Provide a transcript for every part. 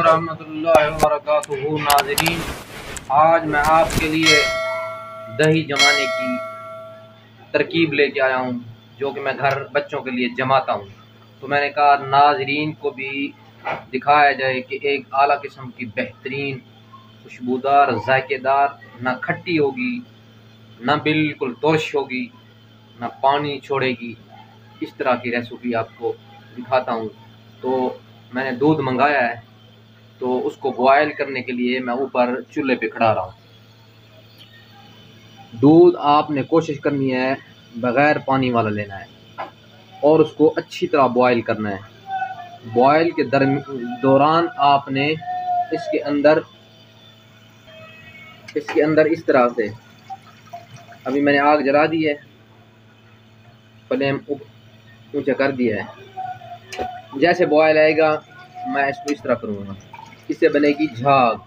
वरहमतुल्लाहि वबरकातुहू। नाज़रीन, आज मैं आपके लिए दही जमाने की तरकीब लेके आया हूँ, जो कि मैं घर बच्चों के लिए जमाता हूँ। तो मैंने कहा नाज़रीन को भी दिखाया जाए कि एक आला किस्म की बेहतरीन खुशबूदार जायकेदार, ना खट्टी होगी ना बिल्कुल तुर्श होगी, ना पानी छोड़ेगी, इस तरह की रेसिपी आपको दिखाता हूँ। तो मैंने दूध मंगाया है, तो उसको बॉयल करने के लिए मैं ऊपर चूल्हे पे खड़ा रहा हूँ। दूध आपने कोशिश करनी है बग़ैर पानी वाला लेना है और उसको अच्छी तरह बॉयल करना है। बॉयल के दौरान आपने इसके अंदर इस तरह से, अभी मैंने आग जला दी है, फ्लेम ऊंचा कर दिया है। जैसे बॉयल आएगा मैं इसको इस तरह करूँगा, इससे बनेगी झाग।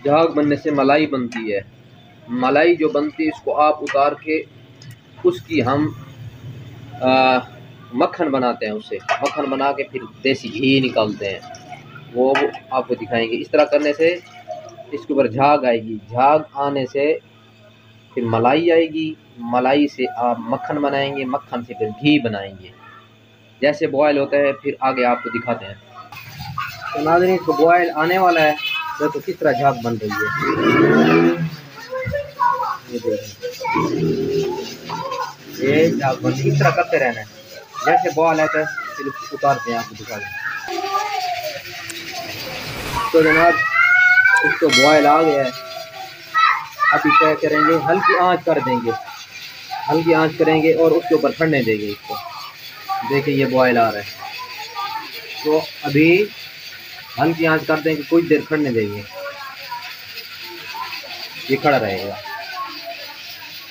झाग बनने से मलाई बनती है। मलाई जो बनती है इसको आप उतार के उसकी हम मक्खन बनाते हैं। उससे मक्खन बना के फिर देसी घी निकालते हैं, वो आपको दिखाएंगे। इस तरह करने से इसके ऊपर झाग आएगी। झाग आने से फिर मलाई आएगी। मलाई से आप मक्खन बनाएंगे, मक्खन से फिर घी बनाएंगे। जैसे बॉयल होता है फिर आगे आपको दिखाते हैं। तो नाज़रीन, इसको बॉयल आने वाला है, देखो किस तरह झाग बन रही है। ये देखिए, ये झाग बन इस तरह करते रहना है। जैसे बॉयल आता है फिर उसको उतारते हैं, आपको दिखा दें। तो जनाब, इसको बॉयल आ गया है। अभी क्या करेंगे, हल्की आंच कर देंगे, हल्की आंच करेंगे और उसके ऊपर ठंडने देंगे इसको। देखिए ये बॉयल आ रहा है, तो अभी हल्की आंच कर देंगे, कुछ देर खड़ने देंगे, ये खड़ा रहेगा।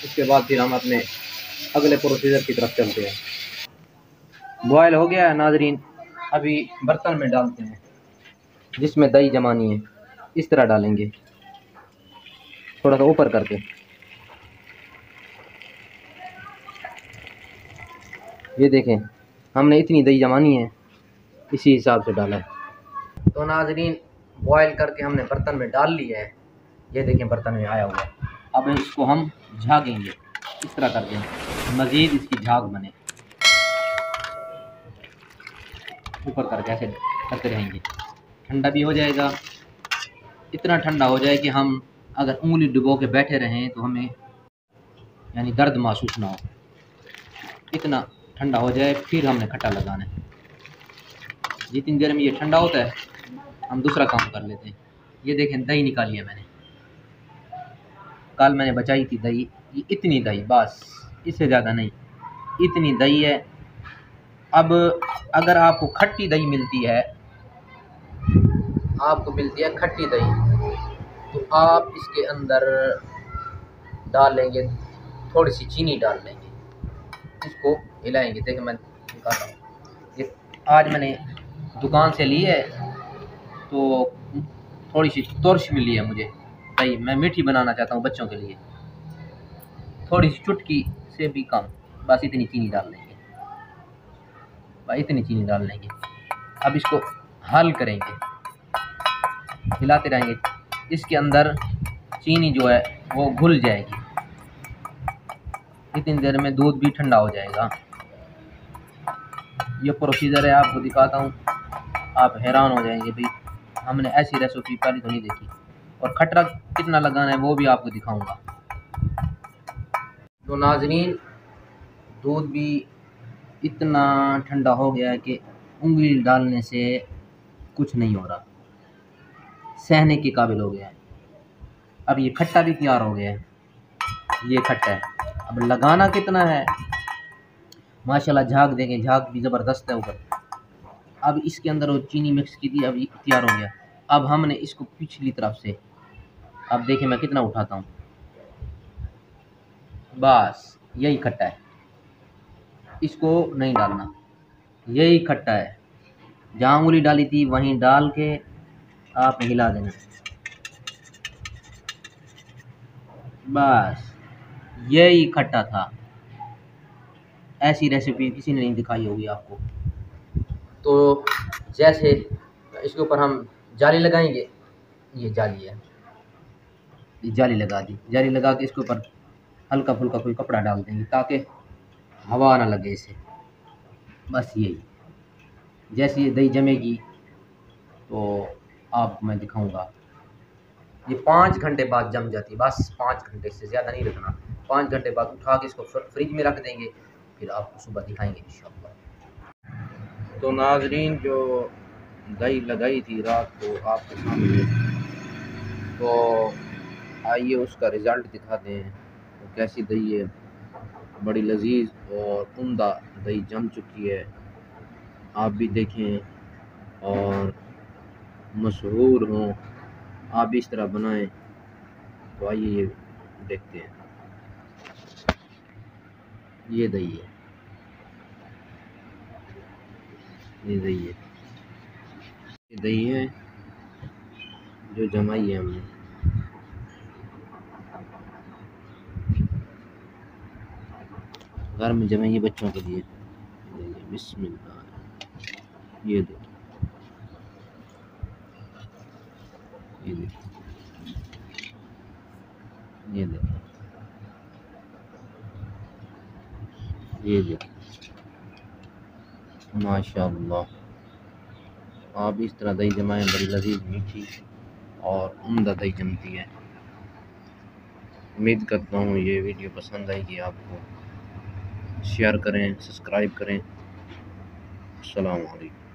उसके बाद फिर हम अपने अगले प्रोसीजर की तरफ चलते हैं। बॉयल हो गया है नाज़रीन, अभी बर्तन में डालते हैं जिसमें दही जमानी है। इस तरह डालेंगे, थोड़ा सा ऊपर करके। ये देखें, हमने इतनी दही जमानी है, इसी हिसाब से डाला है। तो नाज़रीन, बॉयल करके हमने बर्तन में डाल लिया है। ये देखें बर्तन में आया हुआ है। अब इसको हम झागेंगे, इस तरह कर दें, मज़ीद इसकी झाग बने। ऊपर करके ऐसे करते रहेंगे, ठंडा भी हो जाएगा। इतना ठंडा हो जाए कि हम अगर उंगली डुबो के बैठे रहें तो हमें यानी दर्द महसूस ना हो। इतना ठंडा हो जाए फिर हमने खट्टा लगाना है। जितनी देर में ये ठंडा होता है हम दूसरा काम कर लेते हैं। ये देखें दही निकाली है मैंने, कल मैंने बचाई थी दही। ये इतनी दही, बस इससे ज़्यादा नहीं, इतनी दही है। अब अगर आपको खट्टी दही मिलती है, आपको मिलती है खट्टी दही, तो आप इसके अंदर डाल लेंगे, थोड़ी सी चीनी डाल लेंगे, इसको हिलाएंगे। देखिए मैं निकाल रहा हूँ, ये आज मैंने दुकान से ली है, तो थोड़ी सी तुर्श मिली है मुझे दही। मैं मीठी बनाना चाहता हूँ बच्चों के लिए, थोड़ी सी चुटकी से भी कम, बस इतनी चीनी डाल लेंगे, बस इतनी चीनी डाल लेंगे। अब इसको हल करेंगे, हिलाते रहेंगे। इसके अंदर चीनी जो है वो घुल जाएगी। इतनी देर में दूध भी ठंडा हो जाएगा। ये प्रोसीजर है, आपको दिखाता हूँ, आप हैरान हो जाएंगे भाई, हमने ऐसी रेसिपी पहले तो नहीं देखी। और खटरा कितना लगाना है वो भी आपको दिखाऊंगा। तो नाज़रीन, दूध भी इतना ठंडा हो गया है कि उंगली डालने से कुछ नहीं हो रहा, सहने के काबिल हो गया है। अब ये खट्टा भी तैयार हो गया है, ये खट्टा है। अब लगाना कितना है, माशाल्लाह झाग देंगे, झाग भी ज़बरदस्त है ऊपर। अब इसके अंदर वो चीनी मिक्स की थी, अब ये तैयार हो गया। अब हमने इसको पिछली तरफ से, अब देखिए मैं कितना उठाता हूँ, बस यही खट्टा है, इसको नहीं डालना, यही खट्टा है। जहाँ उंगली डाली थी वहीं डाल के आप हिला देना, बस यही खट्टा था। ऐसी रेसिपी किसी ने नहीं दिखाई होगी आपको। तो जैसे इसके ऊपर हम जाली लगाएंगे, ये जाली है, ये जाली लगा दी। जाली लगा के इसके ऊपर हल्का फुल्का कोई कपड़ा डाल देंगे ताकि हवा ना लगे इसे। बस यही, जैसे ये दही जमेगी तो आपको मैं दिखाऊंगा। ये 5 घंटे बाद जम जाती है, बस 5 घंटे से ज़्यादा नहीं रखना। 5 घंटे बाद उठा के इसको फ्रिज में रख देंगे, फिर आपको सुबह दिखाएंगे इंशाअल्लाह। तो नाजरीन, जो दही लगाई थी रात को आपके सामने, तो आइए उसका रिज़ल्ट दिखाते हैं। तो कैसी दही है, बड़ी लजीज और उम्दा दही जम चुकी है। आप भी देखें और मशहूर हों, आप भी इस तरह बनाएं। तो आइए ये देखते हैं। ये दही है, ये दही है, ये दही है जो जमाई है हमने। घर में जमाइए बच्चों के लिए। बिस्मिल्लाह, ये दो, ये देखो, ये देखो, ये देखो, माशाअल्लाह। आप इस तरह दही जमाएं, बड़ी लजीज मीठी और उम्दा दही जमती है। उम्मीद करता हूँ ये वीडियो पसंद आएगी आपको। शेयर करें, सब्सक्राइब करें। अस्सलाम वालेकुम।